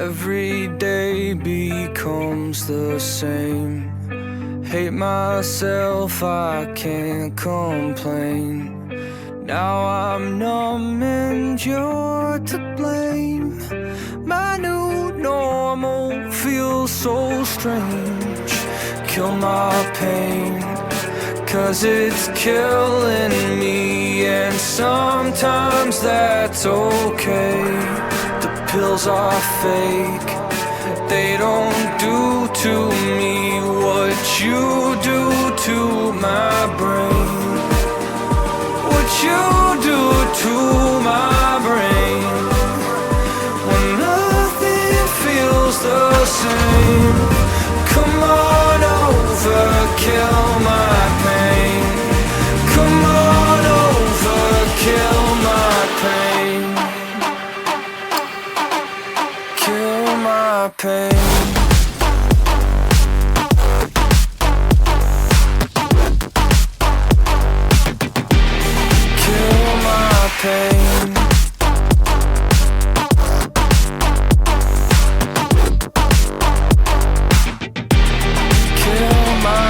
Every day becomes the same. Hate myself, I can't complain. Now I'm numb and you're to blame. My new normal feels so strange. Kill my pain, 'cause it's killing me, and sometimes that's okay. The pills are fake, they don't do to me what you do to my brain. What you do to my brain, when nothing feels the same. Come on over, kill my pain. Come on over, kill my pain. Kill my pain. Kill my pain. Kill my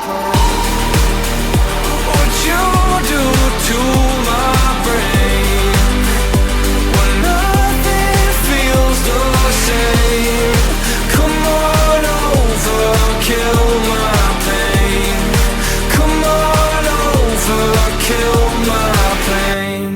pain. What you do to my brain, when nothing feels the same. Come on over, kill my pain. Come on over, kill my pain.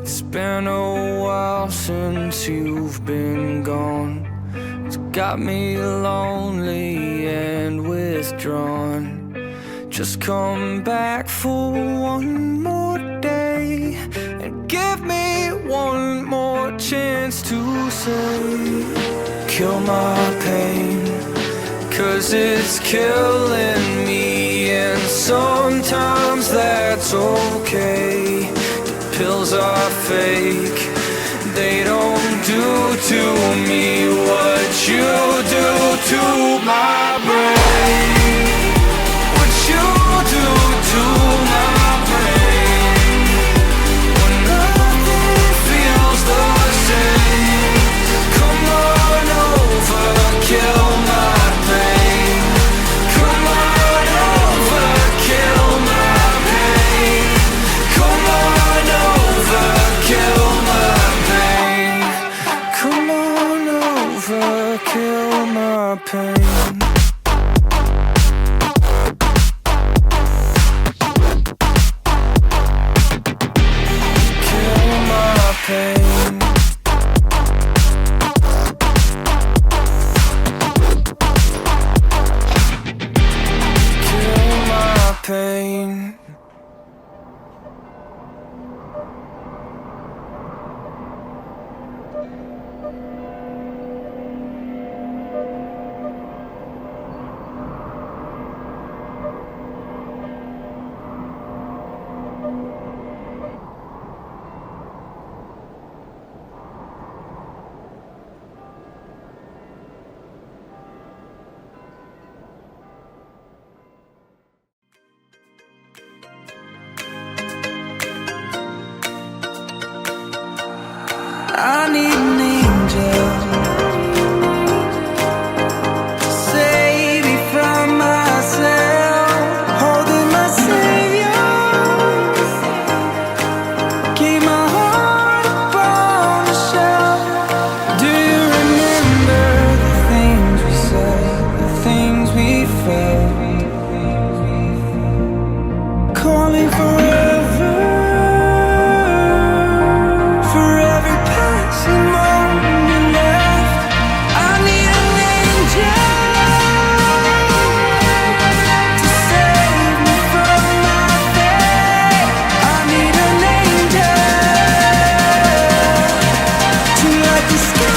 It's been a while since you've been gone. It's got me lonely and withdrawn. Just come back for one more day and give me one more chance to say, kill my pain, 'cause it's killing me, and sometimes that's okay. The pills are fake, they don't do to me what you do to my brain. What you do to my brain, when nothing feels the same. Come on over, kill my pain. Come on over, kill my pain. Come on over, kill my pain. Come on over, kill my pain. Kill my pain. Kill my pain. I need an angel to save me from myself. Holding my savior, keep my heart upon the shelf. Do you remember the things we said, the things we felt? Calling forever, for every passing moment left. I need an angel to save me from my fate. I need an angel to light the sky.